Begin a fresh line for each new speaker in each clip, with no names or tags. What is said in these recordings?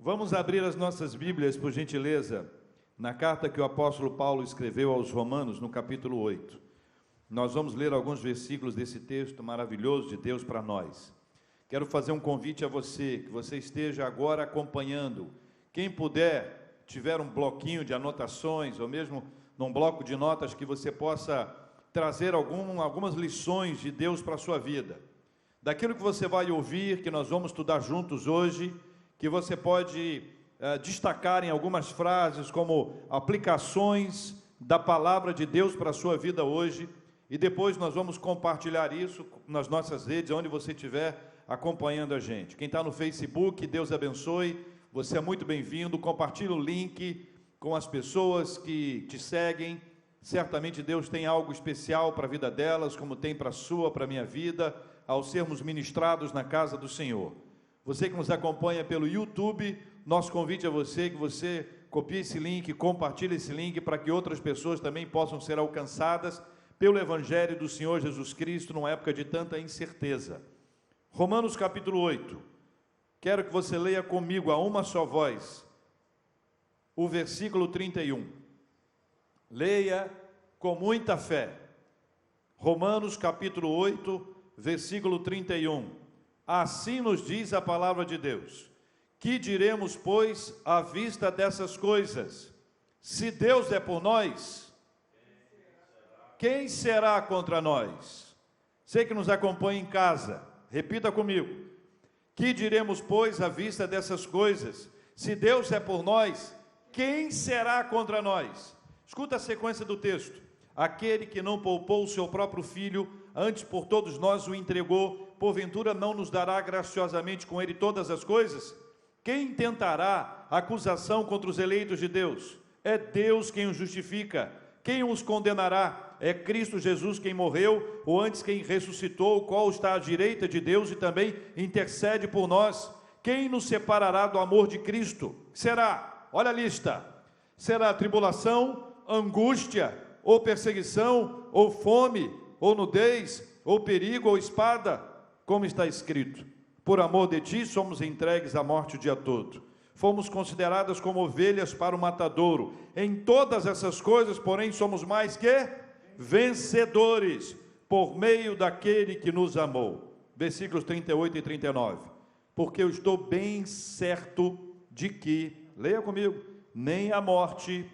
Vamos abrir as nossas Bíblias, por gentileza, na carta que o apóstolo Paulo escreveu aos Romanos, no capítulo 8. Nós vamos ler alguns versículos desse texto maravilhoso de Deus para nós. Quero fazer um convite a você, que você esteja agora acompanhando. Quem puder, tiver um bloquinho de anotações, ou mesmo num bloco de notas, que você possa trazer algumas lições de Deus para a sua vida. Daquilo que você vai ouvir, que nós vamos estudar juntos hoje, que você pode destacar em algumas frases como aplicações da palavra de Deus para a sua vida hoje, e depois nós vamos compartilhar isso nas nossas redes, onde você estiver acompanhando a gente. Quem está no Facebook, Deus abençoe, você é muito bem-vindo, compartilhe o link com as pessoas que te seguem, certamente Deus tem algo especial para a vida delas, como tem para a sua, para a minha vida, ao sermos ministrados na casa do Senhor. Você que nos acompanha pelo YouTube, nosso convite a você, que você copie esse link, compartilhe esse link, para que outras pessoas também possam ser alcançadas pelo Evangelho do Senhor Jesus Cristo, numa época de tanta incerteza. Romanos capítulo 8, quero que você leia comigo a uma só voz, o versículo 31. Leia com muita fé. Romanos capítulo 8, versículo 31. Assim nos diz a palavra de Deus: que diremos, pois, à vista dessas coisas? Se Deus é por nós, quem será contra nós? Você que nos acompanha em casa, repita comigo: que diremos, pois, à vista dessas coisas? Se Deus é por nós, quem será contra nós? Escuta a sequência do texto: aquele que não poupou o seu próprio filho, antes por todos nós o entregou, porventura não nos dará graciosamente com ele todas as coisas? Quem tentará acusação contra os eleitos de Deus? É Deus quem os justifica. Quem os condenará? É Cristo Jesus quem morreu, ou antes quem ressuscitou, o qual está à direita de Deus e também intercede por nós. Quem nos separará do amor de Cristo? Será, olha a lista, será tribulação, angústia, ou perseguição, ou fome, ou nudez, ou perigo, ou espada, como está escrito: por amor de ti somos entregues à morte o dia todo. Fomos consideradas como ovelhas para o matadouro. Em todas essas coisas, porém, somos mais que vencedores, por meio daquele que nos amou. Versículos 38 e 39. Porque eu estou bem certo de que, leia comigo, nem a morte,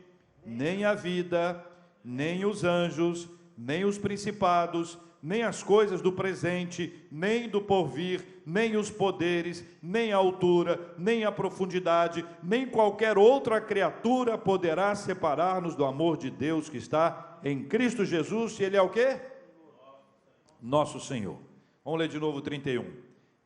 nem a vida, nem os anjos, nem os principados, nem as coisas do presente, nem do porvir, nem os poderes, nem a altura, nem a profundidade, nem qualquer outra criatura poderá separar-nos do amor de Deus que está em Cristo Jesus. E Ele é o quê? Nosso Senhor. Vamos ler de novo o 31.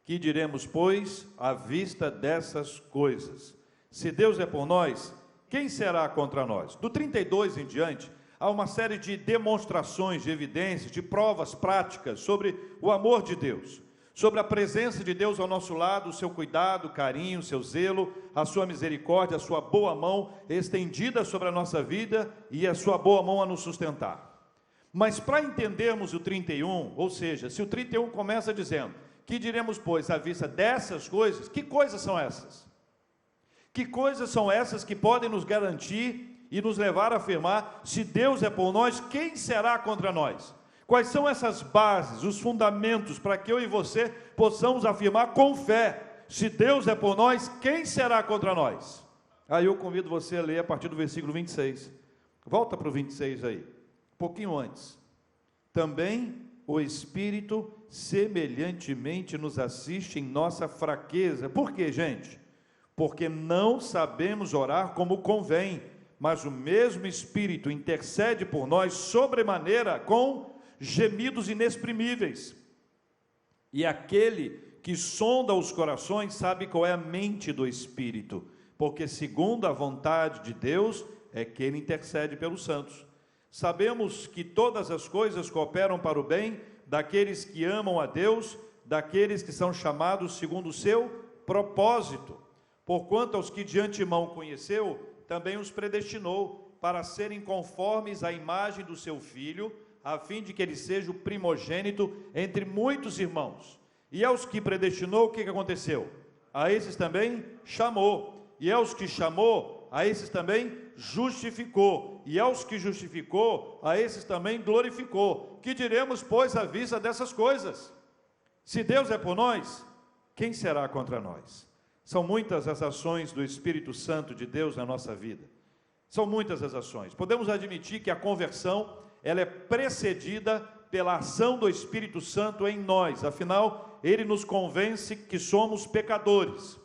Que diremos, pois, à vista dessas coisas? Se Deus é por nós, quem será contra nós? Do 32 em diante, há uma série de demonstrações, de evidências, de provas práticas sobre o amor de Deus, sobre a presença de Deus ao nosso lado, o seu cuidado, carinho, o seu zelo, a sua misericórdia, a sua boa mão estendida sobre a nossa vida e a sua boa mão a nos sustentar. Mas para entendermos o 31, ou seja, se o 31 começa dizendo: que diremos, pois, à vista dessas coisas, que coisas são essas? Que coisas são essas que podem nos garantir e nos levar a afirmar: se Deus é por nós, quem será contra nós? Quais são essas bases, os fundamentos, para que eu e você possamos afirmar com fé: se Deus é por nós, quem será contra nós? Aí eu convido você a ler a partir do versículo 26. Volta para o 26 aí, um pouquinho antes. Também o Espírito semelhantemente nos assiste em nossa fraqueza. Por quê, gente? Porque não sabemos orar como convém, mas o mesmo Espírito intercede por nós sobremaneira com gemidos inexprimíveis. E aquele que sonda os corações sabe qual é a mente do Espírito, porque segundo a vontade de Deus é que Ele intercede pelos santos. Sabemos que todas as coisas cooperam para o bem daqueles que amam a Deus, daqueles que são chamados segundo o seu propósito. Porquanto aos que de antemão conheceu, também os predestinou para serem conformes à imagem do seu Filho, a fim de que ele seja o primogênito entre muitos irmãos. E aos que predestinou, o que aconteceu? A esses também chamou, e aos que chamou, a esses também justificou, e aos que justificou, a esses também glorificou. Que diremos, pois, à vista dessas coisas? Se Deus é por nós, quem será contra nós? São muitas as ações do Espírito Santo de Deus na nossa vida. São muitas as ações. Podemos admitir que a conversão, ela é precedida pela ação do Espírito Santo em nós. Afinal, ele nos convence que somos pecadores.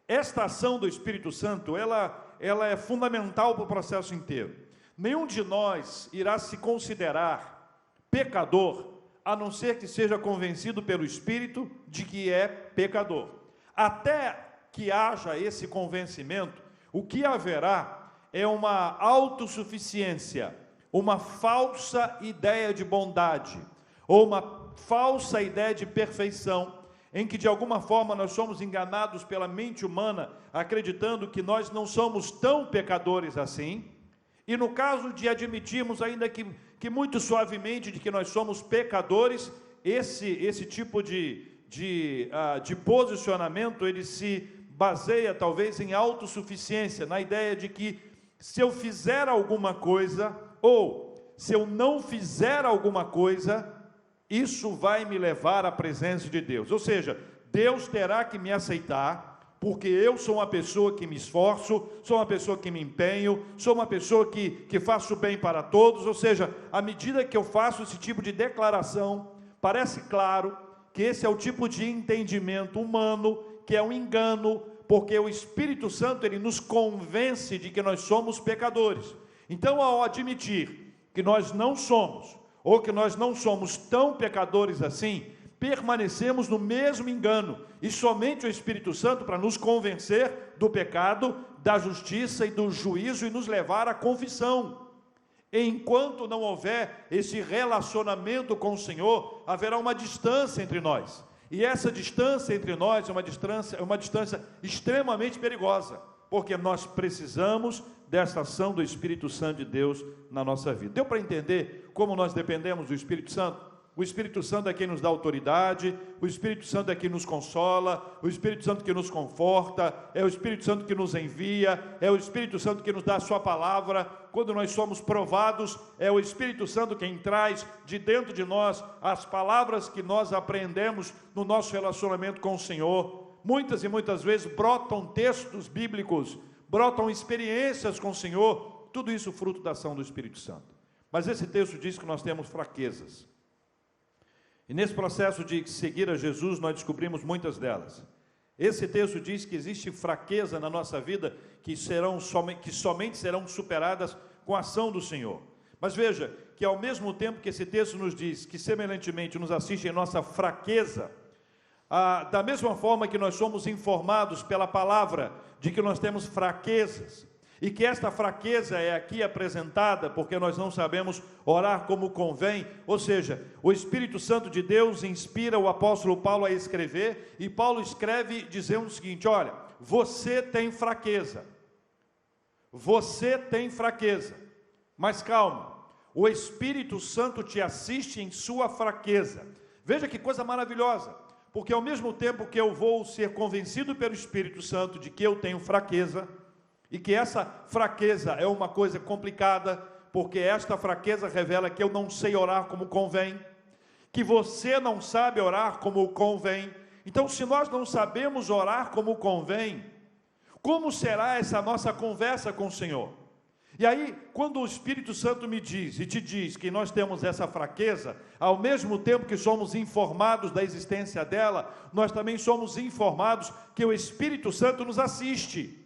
Esta ação do Espírito Santo, ela é fundamental para o processo inteiro. Nenhum de nós irá se considerar pecador, a não ser que seja convencido pelo Espírito de que é pecador. Até que haja esse convencimento, o que haverá é uma autossuficiência, uma falsa ideia de bondade, ou uma falsa ideia de perfeição, em que de alguma forma nós somos enganados pela mente humana, acreditando que nós não somos tão pecadores assim, e no caso de admitirmos, ainda que muito suavemente, de que nós somos pecadores, esse tipo de posicionamento, ele se baseia talvez em autossuficiência, na ideia de que se eu fizer alguma coisa, ou se eu não fizer alguma coisa, isso vai me levar à presença de Deus. Ou seja, Deus terá que me aceitar, porque eu sou uma pessoa que me esforço, sou uma pessoa que me empenho, sou uma pessoa que faço bem para todos. Ou seja, à medida que eu faço esse tipo de declaração, parece claro que esse é o tipo de entendimento humano, que é um engano, porque o Espírito Santo, ele nos convence de que nós somos pecadores. Então, ao admitir que nós não somos, ou que nós não somos tão pecadores assim, permanecemos no mesmo engano, e somente o Espírito Santo para nos convencer do pecado, da justiça e do juízo, e nos levar à confissão. Enquanto não houver esse relacionamento com o Senhor, haverá uma distância entre nós, e essa distância entre nós é uma distância extremamente perigosa, porque nós precisamos dessa ação do Espírito Santo de Deus na nossa vida. Deu para entender como nós dependemos do Espírito Santo? O Espírito Santo é quem nos dá autoridade, o Espírito Santo é quem nos consola, o Espírito Santo que nos conforta, é o Espírito Santo que nos envia, é o Espírito Santo que nos dá a sua palavra. Quando nós somos provados, é o Espírito Santo quem traz de dentro de nós as palavras que nós aprendemos no nosso relacionamento com o Senhor. Muitas e muitas vezes brotam textos bíblicos, brotam experiências com o Senhor, tudo isso fruto da ação do Espírito Santo. Mas esse texto diz que nós temos fraquezas. E nesse processo de seguir a Jesus, nós descobrimos muitas delas. Esse texto diz que existe fraqueza na nossa vida que somente serão superadas com a ação do Senhor. Mas veja que ao mesmo tempo que esse texto nos diz que semelhantemente nos assiste em nossa fraqueza, da mesma forma que nós somos informados pela palavra de que nós temos fraquezas, e que esta fraqueza é aqui apresentada porque nós não sabemos orar como convém, ou seja, o Espírito Santo de Deus inspira o apóstolo Paulo a escrever, e Paulo escreve dizendo o seguinte: olha, você tem fraqueza, mas calma, o Espírito Santo te assiste em sua fraqueza. Veja que coisa maravilhosa, porque ao mesmo tempo que eu vou ser convencido pelo Espírito Santo de que eu tenho fraqueza, e que essa fraqueza é uma coisa complicada, porque esta fraqueza revela que eu não sei orar como convém, que você não sabe orar como convém. Então, se nós não sabemos orar como convém, como será essa nossa conversa com o Senhor? E aí, quando o Espírito Santo me diz e te diz que nós temos essa fraqueza, ao mesmo tempo que somos informados da existência dela, nós também somos informados que o Espírito Santo nos assiste,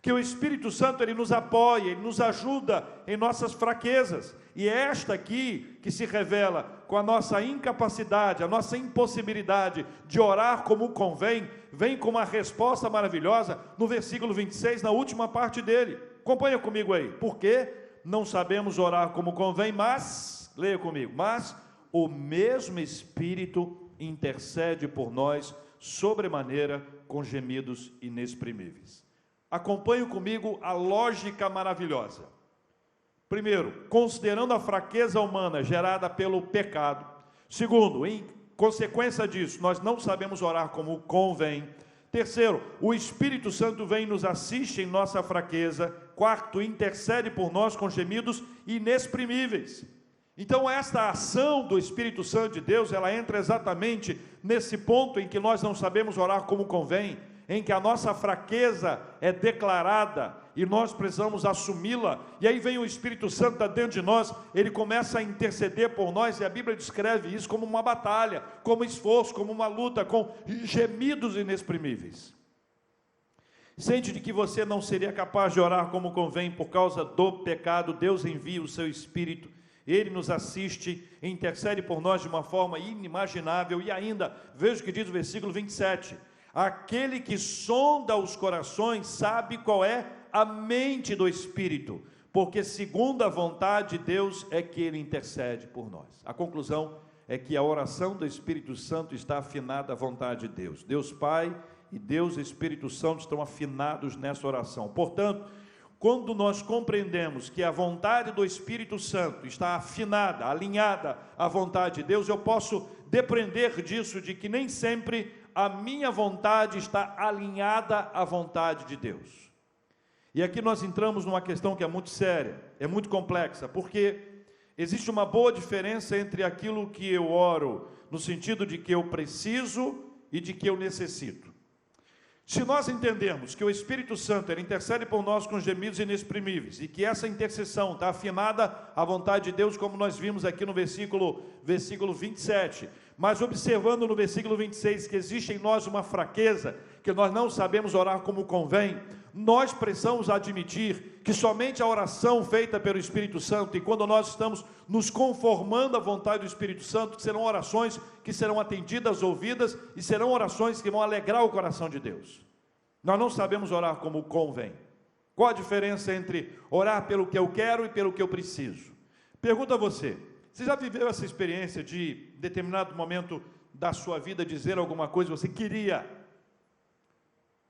que o Espírito Santo ele nos apoia, ele nos ajuda em nossas fraquezas, e é esta aqui que se revela com a nossa incapacidade, a nossa impossibilidade de orar como convém, vem com uma resposta maravilhosa no versículo 26, na última parte dele. Acompanha comigo aí. Porque não sabemos orar como convém, mas, leia comigo, mas o mesmo Espírito intercede por nós sobremaneira com gemidos inexprimíveis. Acompanhe comigo a lógica maravilhosa. Primeiro, considerando a fraqueza humana gerada pelo pecado. Segundo, em consequência disso, nós não sabemos orar como convém. Terceiro, o Espírito Santo vem e nos assiste em nossa fraqueza. Quarto, intercede por nós com gemidos inexprimíveis. Então esta ação do Espírito Santo de Deus, ela entra exatamente nesse ponto em que nós não sabemos orar como convém, em que a nossa fraqueza é declarada e nós precisamos assumi-la, e aí vem o Espírito Santo está dentro de nós, ele começa a interceder por nós, e a Bíblia descreve isso como uma batalha, como esforço, como uma luta, com gemidos inexprimíveis. Sente de que você não seria capaz de orar como convém por causa do pecado, Deus envia o seu Espírito, ele nos assiste, intercede por nós de uma forma inimaginável, e ainda, veja o que diz o versículo 27, aquele que sonda os corações sabe qual é a mente do Espírito, porque segundo a vontade de Deus é que ele intercede por nós. A conclusão é que a oração do Espírito Santo está afinada à vontade de Deus. Deus Pai e Deus Espírito Santo estão afinados nessa oração. Portanto, quando nós compreendemos que a vontade do Espírito Santo está afinada, alinhada à vontade de Deus, eu posso depreender disso, de que nem sempre a minha vontade está alinhada à vontade de Deus. E aqui nós entramos numa questão que é muito séria, é muito complexa, porque existe uma boa diferença entre aquilo que eu oro, no sentido de que eu preciso e de que eu necessito. Se nós entendermos que o Espírito Santo ele intercede por nós com gemidos inexprimíveis, e que essa intercessão está afinada à vontade de Deus, como nós vimos aqui no versículo 27, mas observando no versículo 26 que existe em nós uma fraqueza, que nós não sabemos orar como convém, nós precisamos admitir que somente a oração feita pelo Espírito Santo, e quando nós estamos nos conformando à vontade do Espírito Santo, serão orações que serão atendidas, ouvidas, e serão orações que vão alegrar o coração de Deus. Nós não sabemos orar como convém. Qual a diferença entre orar pelo que eu quero e pelo que eu preciso? Pergunto a você, você já viveu essa experiência de, em determinado momento da sua vida, dizer alguma coisa que você queria?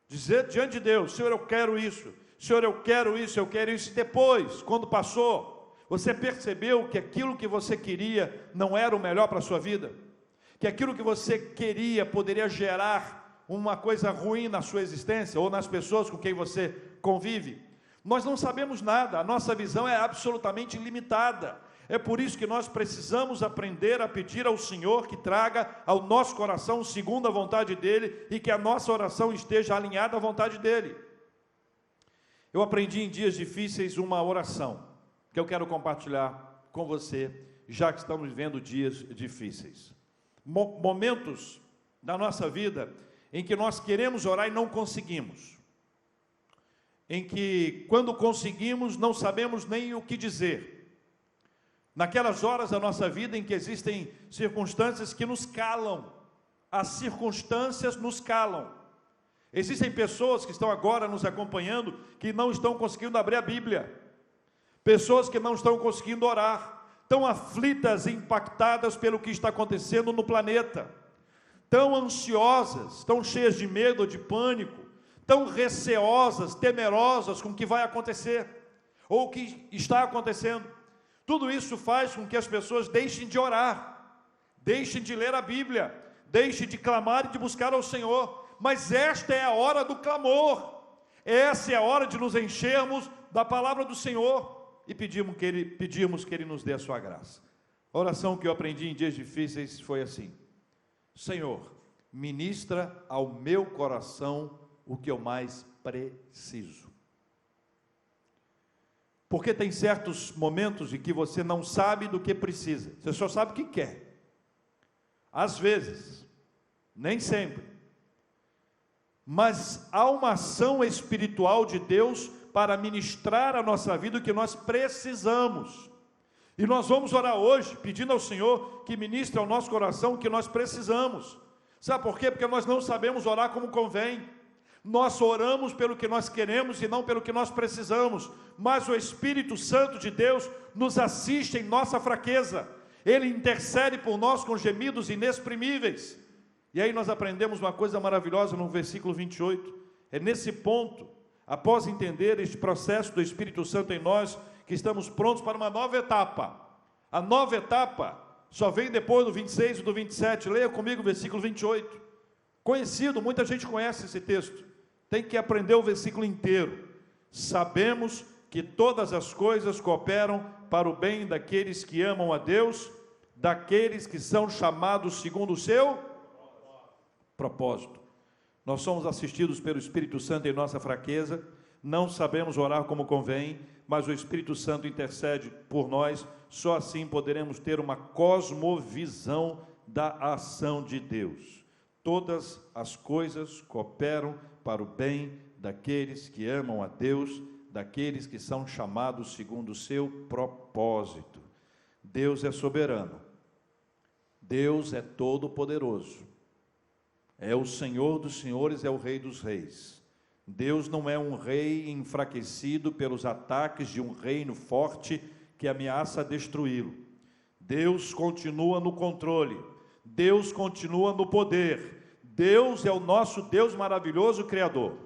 Dizer diante de Deus, Senhor, eu quero isso, Senhor, eu quero isso, e depois, quando passou, você percebeu que aquilo que você queria não era o melhor para a sua vida? Que aquilo que você queria poderia gerar uma coisa ruim na sua existência, ou nas pessoas com quem você convive? Nós não sabemos nada, a nossa visão é absolutamente limitada. É por isso que nós precisamos aprender a pedir ao Senhor que traga ao nosso coração segundo a vontade dEle, e que a nossa oração esteja alinhada à vontade dEle. Eu aprendi em dias difíceis uma oração, que eu quero compartilhar com você, já que estamos vivendo dias difíceis. Momentos da nossa vida em que nós queremos orar e não conseguimos. Em que, quando conseguimos, não sabemos nem o que dizer. Naquelas horas da nossa vida em que existem circunstâncias que nos calam, as circunstâncias nos calam. Existem pessoas que estão agora nos acompanhando que não estão conseguindo abrir a Bíblia, pessoas que não estão conseguindo orar, tão aflitas e impactadas pelo que está acontecendo no planeta, tão ansiosas, tão cheias de medo, de pânico, tão receosas, temerosas com o que vai acontecer, ou o que está acontecendo. Tudo isso faz com que as pessoas deixem de orar, deixem de ler a Bíblia, deixem de clamar e de buscar ao Senhor. Mas esta é a hora do clamor, essa é a hora de nos enchermos da palavra do Senhor e pedirmos que Ele nos dê a sua graça. A oração que eu aprendi em dias difíceis foi assim: Senhor, ministra ao meu coração o que eu mais preciso. Porque tem certos momentos em que você não sabe do que precisa, você só sabe o que quer. Às vezes, nem sempre, mas há uma ação espiritual de Deus para ministrar a nossa vida o que nós precisamos. E nós vamos orar hoje, pedindo ao Senhor que ministre ao nosso coração o que nós precisamos. Sabe por quê? Porque nós não sabemos orar como convém. Nós oramos pelo que nós queremos e não pelo que nós precisamos, mas o Espírito Santo de Deus nos assiste em nossa fraqueza, Ele intercede por nós com gemidos inexprimíveis. E aí nós aprendemos uma coisa maravilhosa no versículo 28, é nesse ponto, após entender este processo do Espírito Santo em nós, que estamos prontos para uma nova etapa. A nova etapa só vem depois do 26 e do 27, leia comigo o versículo 28. Conhecido, muita gente conhece esse texto. Tem que aprender o versículo inteiro. Sabemos que todas as coisas cooperam para o bem daqueles que amam a Deus, daqueles que são chamados segundo o seu propósito. Nós somos assistidos pelo Espírito Santo em nossa fraqueza, não sabemos orar como convém, mas o Espírito Santo intercede por nós, só assim poderemos ter uma cosmovisão da ação de Deus. Todas as coisas cooperam para o bem daqueles que amam a Deus, daqueles que são chamados segundo o seu propósito. Deus é soberano, Deus é todo-poderoso, é o Senhor dos senhores, é o Rei dos reis. Deus não é um rei enfraquecido pelos ataques de um reino forte que ameaça destruí-lo. Deus continua no controle, Deus continua no poder, Deus é o nosso Deus maravilhoso Criador.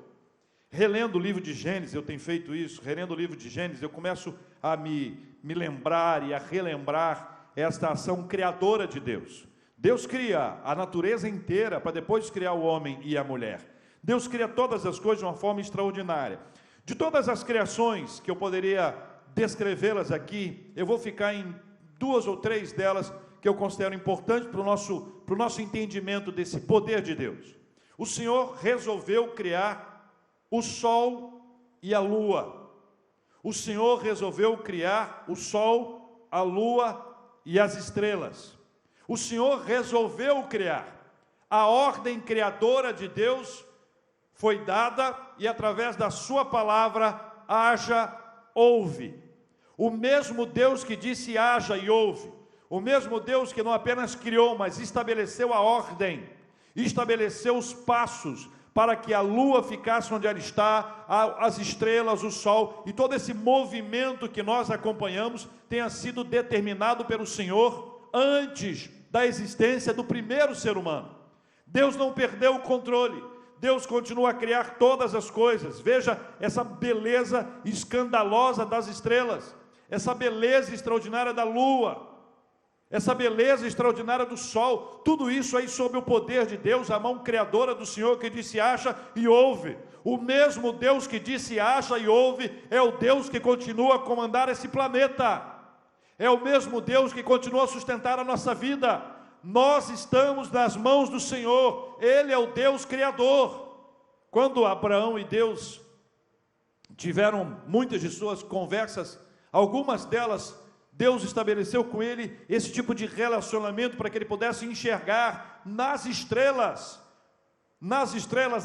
Relendo o livro de Gênesis, eu tenho feito isso, relendo o livro de Gênesis, eu começo a me lembrar e a relembrar esta ação criadora de Deus. Deus cria a natureza inteira para depois criar o homem e a mulher. Deus cria todas as coisas de uma forma extraordinária. De todas as criações que eu poderia descrevê-las aqui, eu vou ficar em 2 ou 3 delas que eu considero importantes para o nosso entendimento desse poder de Deus. O Senhor resolveu criar o sol e a lua. O Senhor resolveu criar o sol, a lua e as estrelas. O Senhor resolveu criar. A ordem criadora de Deus foi dada e através da sua palavra, haja, ouve. O mesmo Deus que disse haja e ouve, o mesmo Deus que não apenas criou, mas estabeleceu a ordem, estabeleceu os passos para que a lua ficasse onde ela está, as estrelas, o sol, e todo esse movimento que nós acompanhamos tenha sido determinado pelo Senhor antes da existência do primeiro ser humano. Deus não perdeu o controle, Deus continua a criar todas as coisas. Veja essa beleza escandalosa das estrelas, essa beleza extraordinária da lua, essa beleza extraordinária do sol, tudo isso aí sob o poder de Deus, a mão criadora do Senhor que disse haja e ouve. O mesmo Deus que disse haja e ouve é o Deus que continua a comandar esse planeta, é o mesmo Deus que continua a sustentar a nossa vida. Nós estamos nas mãos do Senhor, Ele é o Deus Criador. Quando Abraão e Deus tiveram muitas de suas conversas, algumas delas Deus estabeleceu com ele esse tipo de relacionamento para que ele pudesse enxergar nas estrelas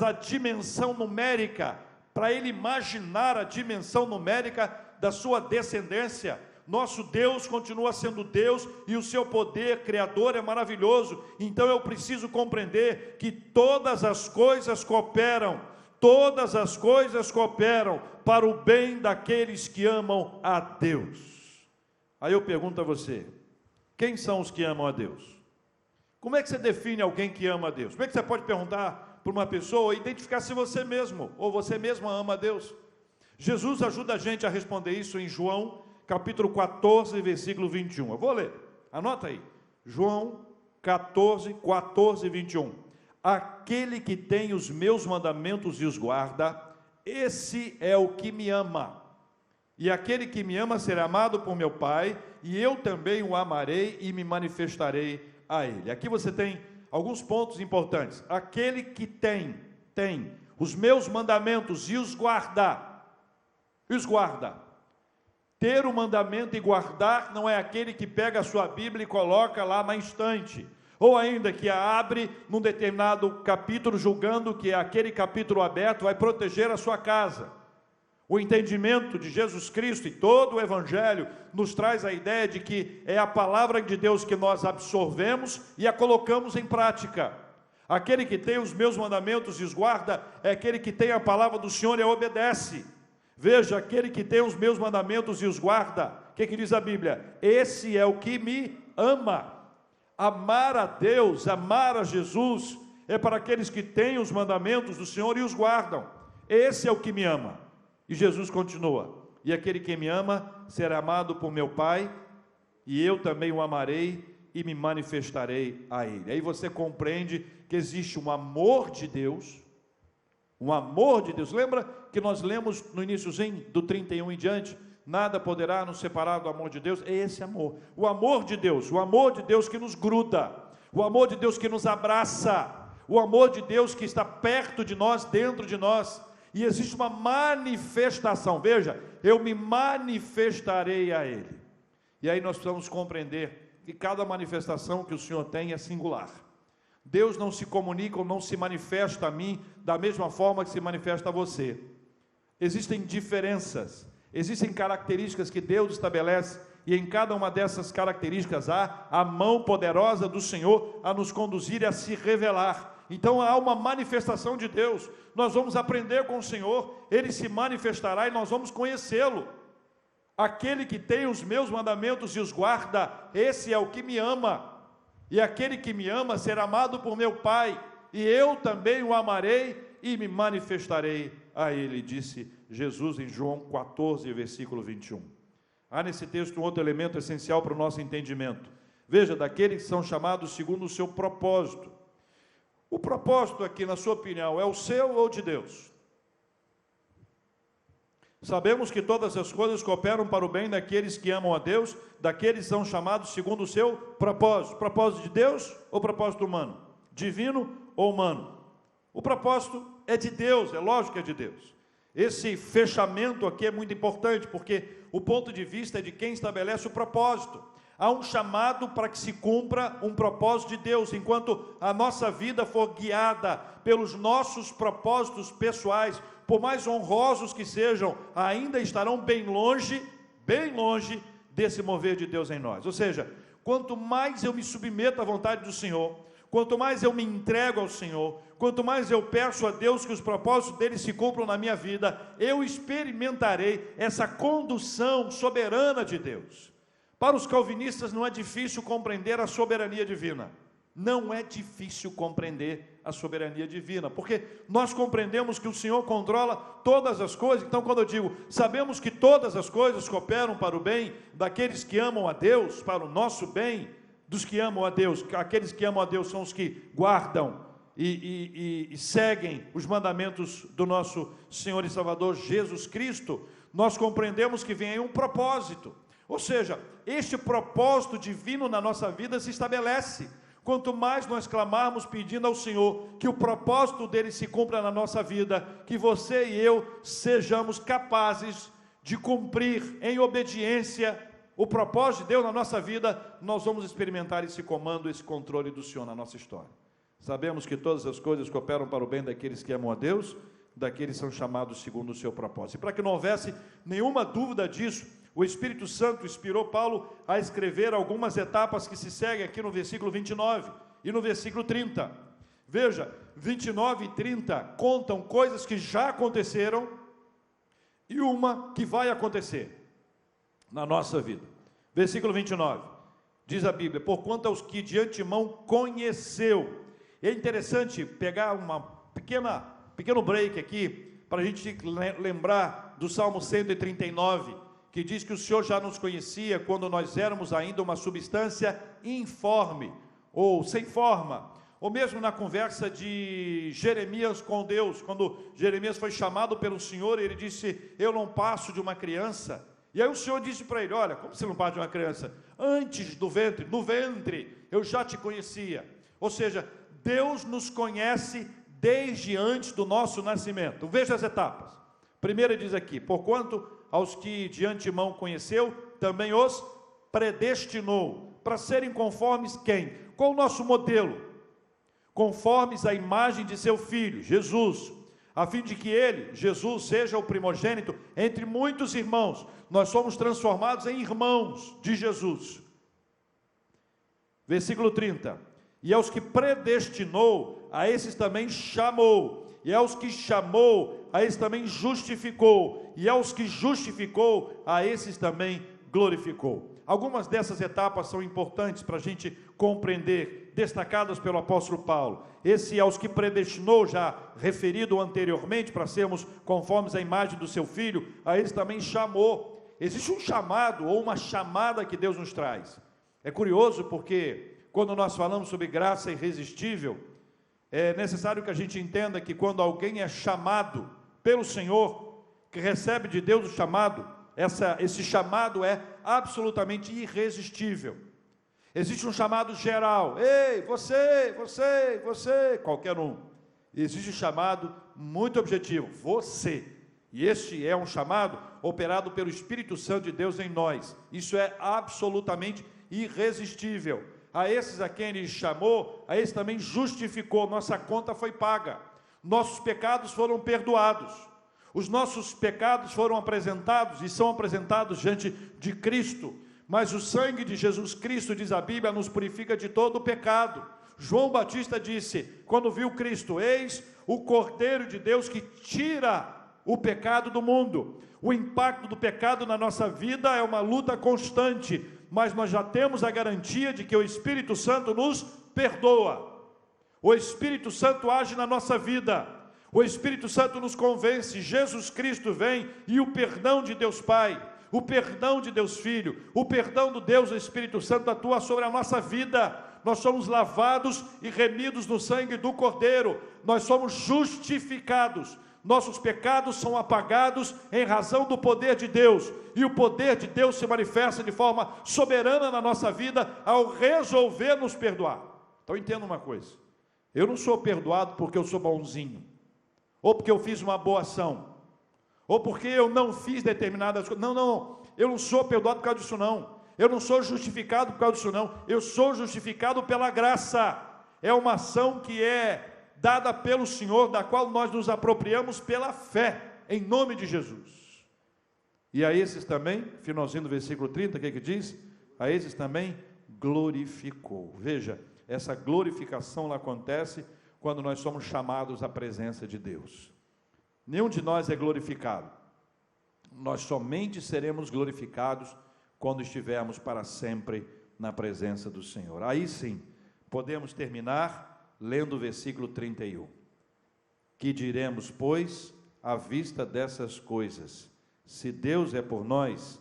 a dimensão numérica, para ele imaginar a dimensão numérica da sua descendência. Nosso Deus continua sendo Deus e o seu poder criador é maravilhoso. Então eu preciso compreender que todas as coisas cooperam para o bem daqueles que amam a Deus. Aí eu pergunto a você, quem são os que amam a Deus? Como é que você define alguém que ama a Deus? Como é que você pode perguntar para uma pessoa ou identificar se você mesmo ou você mesma ama a Deus? Jesus ajuda a gente a responder isso em João capítulo 14, versículo 21. Eu vou ler, anota aí. João 14, 21. Aquele que tem os meus mandamentos e os guarda, esse é o que me ama. E aquele que me ama será amado por meu Pai, e eu também o amarei e me manifestarei a ele. Aqui você tem alguns pontos importantes. Aquele que tem os meus mandamentos e os guarda. Ter o mandamento e guardar não é aquele que pega a sua Bíblia e coloca lá na estante, ou ainda que a abre num determinado capítulo, julgando que aquele capítulo aberto vai proteger a sua casa. O entendimento de Jesus Cristo e todo o Evangelho nos traz a ideia de que é a palavra de Deus que nós absorvemos e a colocamos em prática. Aquele que tem os meus mandamentos e os guarda é aquele que tem a palavra do Senhor e a obedece. Veja, aquele que tem os meus mandamentos e os guarda, o que diz a Bíblia? Esse é o que me ama. Amar a Deus, amar a Jesus, é para aqueles que têm os mandamentos do Senhor e os guardam. Esse é o que me ama. E Jesus continua, e aquele que me ama será amado por meu Pai, e eu também o amarei e me manifestarei a ele. Aí você compreende que existe um amor de Deus, um amor de Deus. Lembra que nós lemos no iniciozinho do 31 em diante? Nada poderá nos separar do amor de Deus. É esse amor, o amor de Deus que nos gruda, o amor de Deus que nos abraça, o amor de Deus que está perto de nós, dentro de nós, e existe uma manifestação. Veja, eu me manifestarei a ele. E aí nós precisamos compreender que cada manifestação que o Senhor tem é singular. Deus não se comunica ou não se manifesta a mim da mesma forma que se manifesta a você. Existem diferenças, existem características que Deus estabelece, e em cada uma dessas características há a mão poderosa do Senhor a nos conduzir e a se revelar. Então há uma manifestação de Deus, nós vamos aprender com o Senhor, Ele se manifestará e nós vamos conhecê-lo. Aquele que tem os meus mandamentos e os guarda, esse é o que me ama. E aquele que me ama será amado por meu Pai, e eu também o amarei e me manifestarei a ele, disse Jesus em João 14, versículo 21. Há nesse texto um outro elemento essencial para o nosso entendimento. Veja, daqueles que são chamados segundo o seu propósito. O propósito aqui, na sua opinião, é o seu ou de Deus? Sabemos que todas as coisas cooperam para o bem daqueles que amam a Deus, daqueles que são chamados segundo o seu propósito. Propósito de Deus ou propósito humano? Divino ou humano? O propósito é de Deus, é lógico que é de Deus. Esse fechamento aqui é muito importante, porque o ponto de vista é de quem estabelece o propósito. Há um chamado para que se cumpra um propósito de Deus, enquanto a nossa vida for guiada pelos nossos propósitos pessoais, por mais honrosos que sejam, ainda estarão bem longe desse mover de Deus em nós. Ou seja, quanto mais eu me submeto à vontade do Senhor, quanto mais eu me entrego ao Senhor, quanto mais eu peço a Deus que os propósitos dele se cumpram na minha vida, eu experimentarei essa condução soberana de Deus. Para os calvinistas não é difícil compreender a soberania divina. Não é difícil compreender a soberania divina, porque nós compreendemos que o Senhor controla todas as coisas. Então, quando eu digo, sabemos que todas as coisas cooperam para o bem daqueles que amam a Deus, para o nosso bem, dos que amam a Deus. Aqueles que amam a Deus são os que guardam e seguem os mandamentos do nosso Senhor e Salvador Jesus Cristo. Nós compreendemos que vem aí um propósito, ou seja, este propósito divino na nossa vida se estabelece. Quanto mais nós clamarmos pedindo ao Senhor que o propósito dele se cumpra na nossa vida, que você e eu sejamos capazes de cumprir em obediência o propósito de Deus na nossa vida, nós vamos experimentar esse comando, esse controle do Senhor na nossa história. Sabemos que todas as coisas cooperam para o bem daqueles que amam a Deus, daqueles que são chamados segundo o seu propósito. E para que não houvesse nenhuma dúvida disso, o Espírito Santo inspirou Paulo a escrever algumas etapas que se seguem aqui no versículo 29 e no versículo 30. Veja, 29 e 30 contam coisas que já aconteceram e uma que vai acontecer na nossa vida. Versículo 29, diz a Bíblia, porquanto aos que de antemão conheceu. É interessante pegar pequeno break aqui, para a gente lembrar do Salmo 139, que diz que o Senhor já nos conhecia quando nós éramos ainda uma substância informe, ou sem forma, ou mesmo na conversa de Jeremias com Deus, quando Jeremias foi chamado pelo Senhor, ele disse, eu não passo de uma criança. E aí o Senhor disse para ele, olha, como você não passa de uma criança? Antes do ventre, no ventre, eu já te conhecia. Ou seja, Deus nos conhece desde antes do nosso nascimento. Veja as etapas. Primeiro diz aqui, porquanto aos que de antemão conheceu, também os predestinou, para serem conformes quem? Qual o nosso modelo? Conformes à imagem de seu Filho, Jesus, a fim de que ele, Jesus, seja o primogênito entre muitos irmãos. Nós somos transformados em irmãos de Jesus. Versículo 30, e aos que predestinou, a esses também chamou, e aos que chamou, a esses também justificou, e aos que justificou, a esses também glorificou. Algumas dessas etapas são importantes para a gente compreender, destacadas pelo apóstolo Paulo. Esse aos que predestinou, já referido anteriormente, para sermos conformes à imagem do seu Filho, a eles também chamou. Existe um chamado ou uma chamada que Deus nos traz. É curioso porque quando nós falamos sobre graça irresistível, é necessário que a gente entenda que quando alguém é chamado pelo Senhor, que recebe de Deus o chamado, esse chamado é absolutamente irresistível. Existe um chamado geral, ei, você, qualquer um. Existe um chamado muito objetivo, você. E este é um chamado operado pelo Espírito Santo de Deus em nós. Isso é absolutamente irresistível. A esses a quem Ele chamou, a esses também justificou, nossa conta foi paga. Nossos pecados foram perdoados. Os nossos pecados foram apresentados e são apresentados diante de Cristo. Mas o sangue de Jesus Cristo, diz a Bíblia, nos purifica de todo o pecado. João Batista disse, quando viu Cristo, eis o Cordeiro de Deus que tira o pecado do mundo. O impacto do pecado na nossa vida é uma luta constante, mas nós já temos a garantia de que o Espírito Santo nos perdoa. O Espírito Santo age na nossa vida. O Espírito Santo nos convence, Jesus Cristo vem e o perdão de Deus Pai, o perdão de Deus Filho, o perdão do Deus Espírito Santo atua sobre a nossa vida. Nós somos lavados e remidos no sangue do Cordeiro, nós somos justificados, nossos pecados são apagados em razão do poder de Deus, e o poder de Deus se manifesta de forma soberana na nossa vida, ao resolver nos perdoar. Então entenda uma coisa, eu não sou perdoado porque eu sou bonzinho, ou porque eu fiz uma boa ação, ou porque eu não fiz determinadas coisas, não, eu não sou perdoado por causa disso não, eu não sou justificado por causa disso não, eu sou justificado pela graça, é uma ação que é dada pelo Senhor, da qual nós nos apropriamos pela fé, em nome de Jesus. E a esses também, finalzinho do versículo 30, o que diz? A esses também glorificou. Veja, essa glorificação ela acontece quando nós somos chamados à presença de Deus. Nenhum de nós é glorificado. Nós somente seremos glorificados quando estivermos para sempre na presença do Senhor. Aí sim, podemos terminar lendo o versículo 31. Que diremos, pois, à vista dessas coisas? Se Deus é por nós,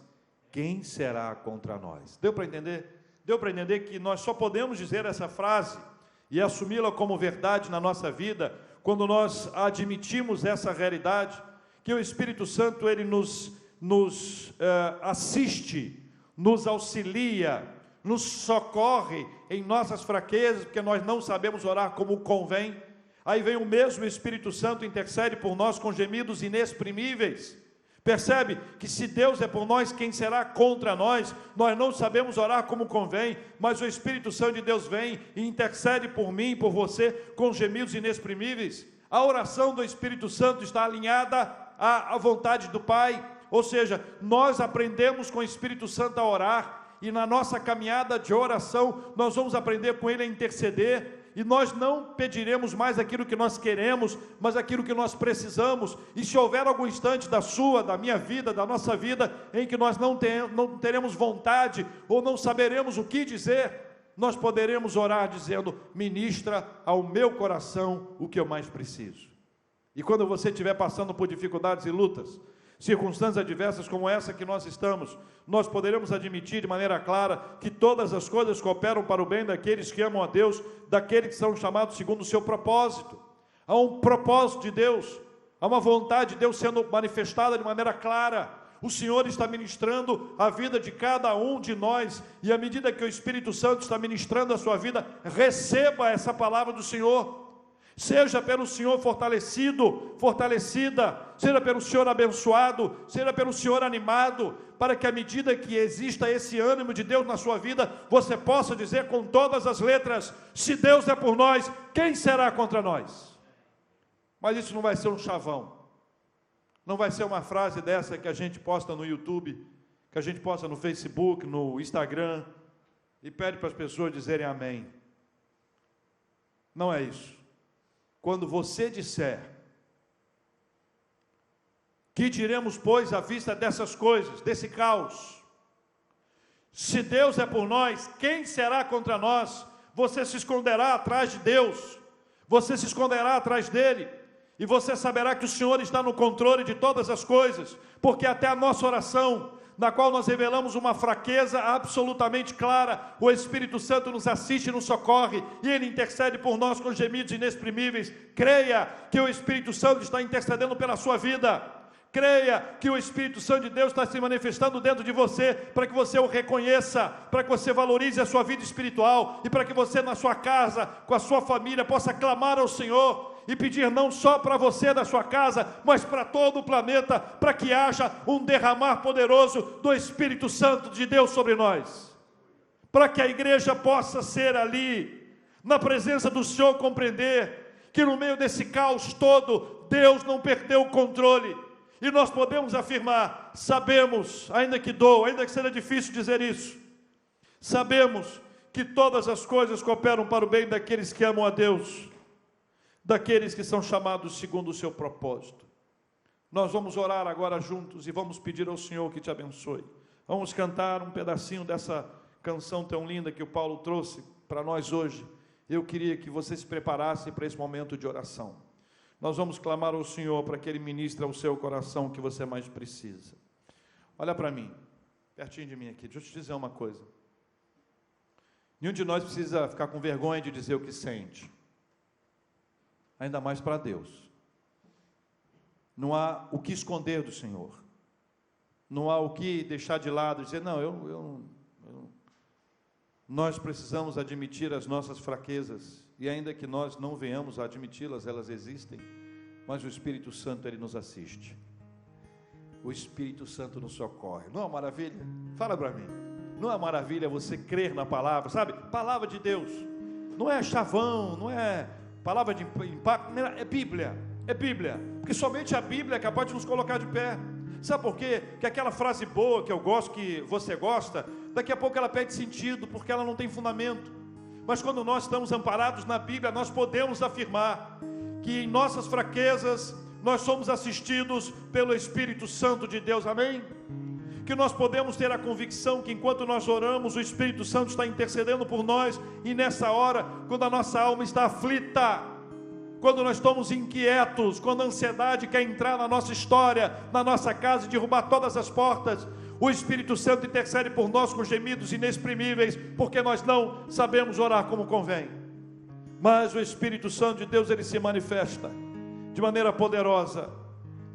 quem será contra nós? Deu para entender? Deu para entender que nós só podemos dizer essa frase e assumi-la como verdade na nossa vida quando nós admitimos essa realidade, que o Espírito Santo ele nos assiste, nos auxilia, nos socorre em nossas fraquezas, porque nós não sabemos orar como convém. Aí vem o mesmo Espírito Santo, intercede por nós com gemidos inexprimíveis. Percebe que se Deus é por nós, quem será contra nós? Nós não sabemos orar como convém, mas o Espírito Santo de Deus vem e intercede por mim e por você com gemidos inexprimíveis. A oração do Espírito Santo está alinhada à vontade do Pai, ou seja, nós aprendemos com o Espírito Santo a orar, e na nossa caminhada de oração, nós vamos aprender com Ele a interceder, e nós não pediremos mais aquilo que nós queremos, mas aquilo que nós precisamos. E se houver algum instante da sua, da minha vida, da nossa vida, em que nós não teremos vontade, ou não saberemos o que dizer, nós poderemos orar dizendo, ministra ao meu coração o que eu mais preciso. E quando você estiver passando por dificuldades e lutas, circunstâncias adversas como essa que nós estamos, nós poderemos admitir de maneira clara que todas as coisas cooperam para o bem daqueles que amam a Deus, daqueles que são chamados segundo o seu propósito. Há um propósito de Deus, há uma vontade de Deus sendo manifestada de maneira clara. O Senhor está ministrando a vida de cada um de nós, e à medida que o Espírito Santo está ministrando a sua vida, receba essa palavra do Senhor. Seja pelo Senhor fortalecido, fortalecida, seja pelo Senhor abençoado, seja pelo Senhor animado, para que à medida que exista esse ânimo de Deus na sua vida, você possa dizer com todas as letras, se Deus é por nós, quem será contra nós? Mas isso não vai ser um chavão, não vai ser uma frase dessa que a gente posta no YouTube, que a gente posta no Facebook, no Instagram, e pede para as pessoas dizerem amém. Não é isso. Quando você disser, que diremos, pois, à vista dessas coisas, desse caos? Se Deus é por nós, quem será contra nós? Você se esconderá atrás de Deus, você se esconderá atrás dele, e você saberá que o Senhor está no controle de todas as coisas, porque até a nossa oração na qual nós revelamos uma fraqueza absolutamente clara, o Espírito Santo nos assiste e nos socorre, e Ele intercede por nós com gemidos inexprimíveis. Creia que o Espírito Santo está intercedendo pela sua vida. Creia que o Espírito Santo de Deus está se manifestando dentro de você, para que você o reconheça, para que você valorize a sua vida espiritual, e para que você na sua casa, com a sua família, possa clamar ao Senhor, e pedir não só para você da sua casa, mas para todo o planeta, para que haja um derramar poderoso do Espírito Santo de Deus sobre nós, para que a igreja possa ser ali, na presença do Senhor, compreender que no meio desse caos todo, Deus não perdeu o controle. E nós podemos afirmar, sabemos, ainda que doa, ainda que seja difícil dizer isso, sabemos que todas as coisas cooperam para o bem daqueles que amam a Deus, daqueles que são chamados segundo o seu propósito. Nós vamos orar agora juntos e vamos pedir ao Senhor que te abençoe. Vamos cantar um pedacinho dessa canção tão linda que o Paulo trouxe para nós hoje. Eu queria que você se preparasse para esse momento de oração. Nós vamos clamar ao Senhor para que Ele ministre ao seu coração o que você mais precisa. Olha para mim, pertinho de mim aqui, deixa eu te dizer uma coisa. Nenhum de nós precisa ficar com vergonha de dizer o que sente. Ainda mais para Deus. Não há o que esconder do Senhor. Não há o que deixar de lado, dizer, não, nós precisamos admitir as nossas fraquezas, e ainda que nós não venhamos a admiti-las, elas existem, mas o Espírito Santo, Ele nos assiste. O Espírito Santo nos socorre. Não é uma maravilha? Fala para mim. Não é maravilha você crer na palavra, sabe? Palavra de Deus. Não é chavão, não é palavra de impacto, é Bíblia. É Bíblia. Porque somente a Bíblia é capaz de nos colocar de pé. Sabe por quê? Que aquela frase boa que eu gosto, que você gosta, daqui a pouco ela perde sentido, porque ela não tem fundamento. Mas quando nós estamos amparados na Bíblia, nós podemos afirmar que em nossas fraquezas, nós somos assistidos pelo Espírito Santo de Deus, amém? Que nós podemos ter a convicção que enquanto nós oramos, o Espírito Santo está intercedendo por nós, e nessa hora, quando a nossa alma está aflita, quando nós estamos inquietos, quando a ansiedade quer entrar na nossa história, na nossa casa e derrubar todas as portas, o Espírito Santo intercede por nós com gemidos inexprimíveis, porque nós não sabemos orar como convém. Mas o Espírito Santo de Deus, Ele se manifesta de maneira poderosa,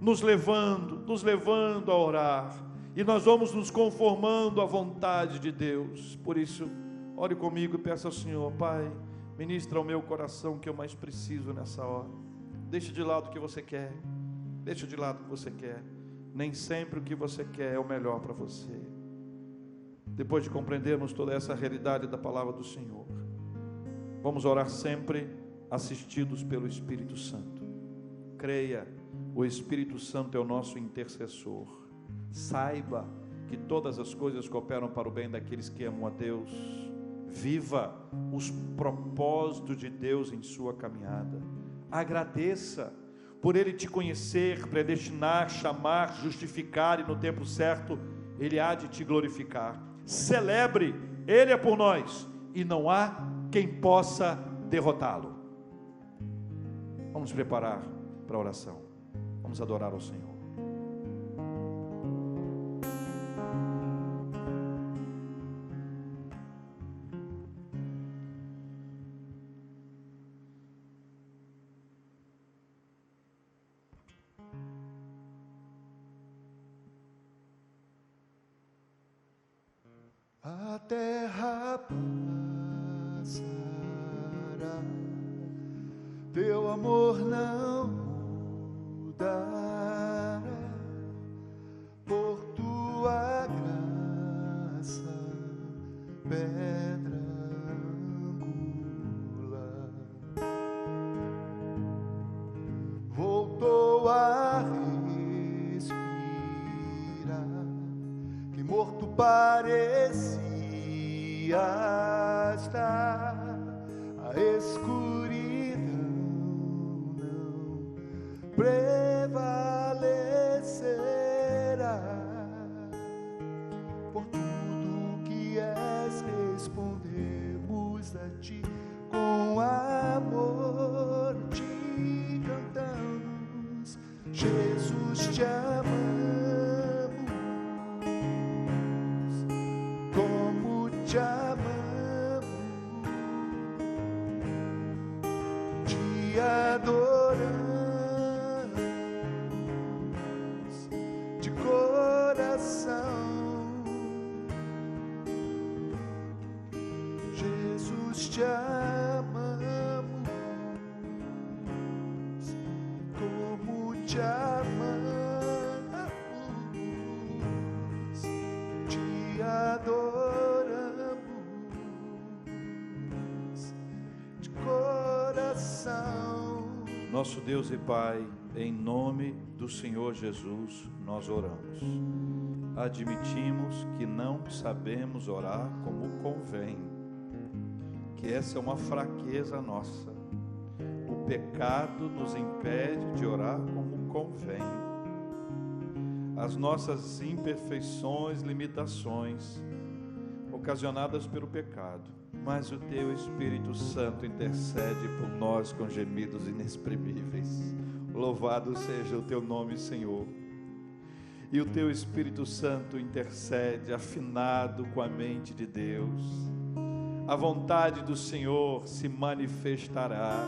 nos levando a orar, e nós vamos nos conformando à vontade de Deus. Por isso, ore comigo e peça ao Senhor, Pai, ministra ao meu coração o que eu mais preciso nessa hora. Deixa de lado o que você quer, deixa de lado o que você quer. Nem sempre o que você quer é o melhor para você. Depois de compreendermos toda essa realidade da palavra do Senhor, vamos orar sempre assistidos pelo Espírito Santo. Creia, o Espírito Santo é o nosso intercessor. Saiba que todas as coisas cooperam para o bem daqueles que amam a Deus. Viva os propósitos de Deus em sua caminhada. Agradeça por Ele te conhecer, predestinar, chamar, justificar, e no tempo certo Ele há de te glorificar. Celebre, Ele é por nós, e não há quem possa derrotá-lo. Vamos preparar para a oração. Vamos adorar ao Senhor.
A terra passará, teu amor não mudará, por tua graça, pedra angular, voltou a respirar, que morto parecia estar, a escuridão não prevalecerá. Por tudo que és, respondemos a ti com amor, te cantamos, Jesus, te amamos. te amamos, te adoramos de coração.
Nosso Deus e Pai, em nome do Senhor Jesus, nós oramos. Admitimos que não sabemos orar como convém, que essa é uma fraqueza nossa. O pecado nos impede de orar como convém. As nossas imperfeições, limitações, ocasionadas pelo pecado, mas o Teu Espírito Santo intercede por nós com gemidos inexprimíveis. Louvado seja o Teu nome, Senhor. E o Teu Espírito Santo intercede, afinado com a mente de Deus. A vontade do Senhor se manifestará,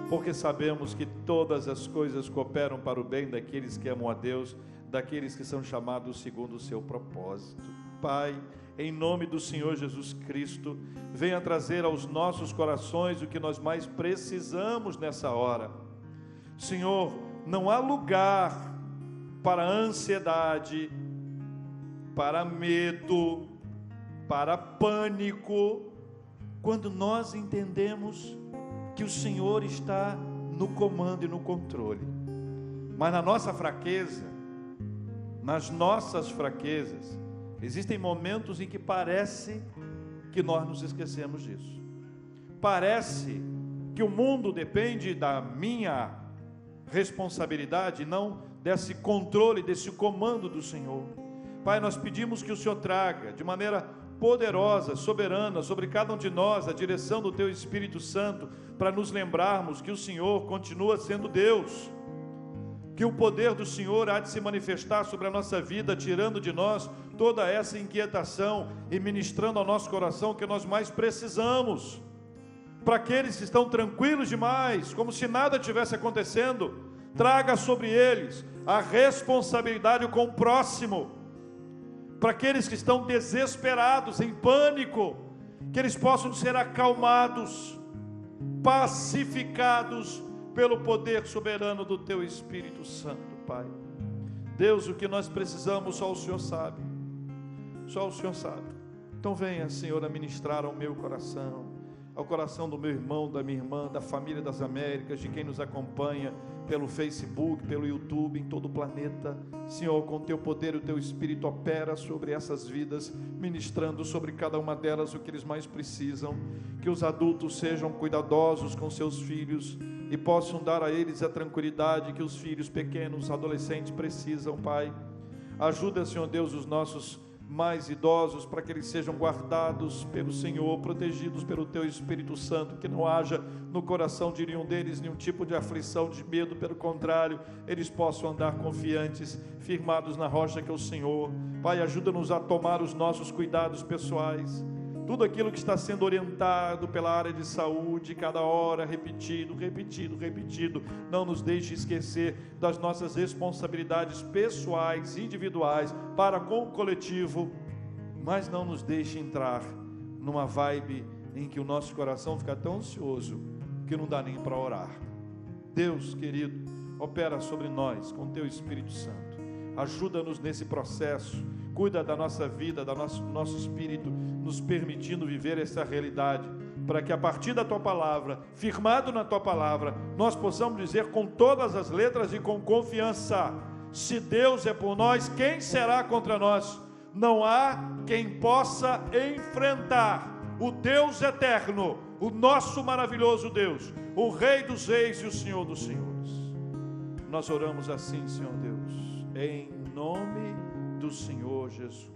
porque sabemos que todas as coisas cooperam para o bem daqueles que amam a Deus, daqueles que são chamados segundo o seu propósito. Pai, em nome do Senhor Jesus Cristo, venha trazer aos nossos corações o que nós mais precisamos nessa hora. Senhor, não há lugar para ansiedade, para medo, para pânico, quando nós entendemos que o Senhor está no comando e no controle. Mas na nossa fraqueza, nas nossas fraquezas, existem momentos em que parece que nós nos esquecemos disso. Parece que o mundo depende da minha responsabilidade, não desse controle, desse comando do Senhor. Pai, nós pedimos que o Senhor traga de maneira poderosa, soberana, sobre cada um de nós, a direção do Teu Espírito Santo, para nos lembrarmos que o Senhor continua sendo Deus, que o poder do Senhor há de se manifestar sobre a nossa vida, tirando de nós toda essa inquietação e ministrando ao nosso coração o que nós mais precisamos. Para aqueles que estão tranquilos demais, como se nada tivesse acontecendo, traga sobre eles a responsabilidade com o próximo. Para aqueles que estão desesperados, em pânico, que eles possam ser acalmados, pacificados pelo poder soberano do Teu Espírito Santo, Pai. Deus, o que nós precisamos, só o Senhor sabe. Só o Senhor sabe. Então venha, Senhor, a ministrar ao meu coração, ao coração do meu irmão, da minha irmã, da família das Américas, de quem nos acompanha pelo Facebook, pelo YouTube, em todo o planeta. Senhor, com o Teu poder e o Teu Espírito opera sobre essas vidas, ministrando sobre cada uma delas o que eles mais precisam. Que os adultos sejam cuidadosos com seus filhos e possam dar a eles a tranquilidade que os filhos pequenos, adolescentes precisam, Pai. Ajuda, Senhor Deus, os nossos mais idosos, para que eles sejam guardados pelo Senhor, protegidos pelo Teu Espírito Santo, que não haja no coração de nenhum deles nenhum tipo de aflição, de medo, pelo contrário, eles possam andar confiantes, firmados na rocha que é o Senhor. Pai, ajuda-nos a tomar os nossos cuidados pessoais, tudo aquilo que está sendo orientado pela área de saúde, cada hora, repetido, não nos deixe esquecer das nossas responsabilidades pessoais, individuais, para com o coletivo, mas não nos deixe entrar numa vibe em que o nosso coração fica tão ansioso, que não dá nem para orar. Deus querido, opera sobre nós com Teu Espírito Santo, ajuda-nos nesse processo, cuida da nossa vida, do nosso espírito, nos permitindo viver essa realidade, para que a partir da Tua palavra, firmado na Tua palavra, nós possamos dizer com todas as letras e com confiança: se Deus é por nós, quem será contra nós? Não há quem possa enfrentar o Deus eterno, o nosso maravilhoso Deus, o Rei dos reis e o Senhor dos senhores. Nós oramos assim, Senhor Deus, em nome do Senhor Jesus.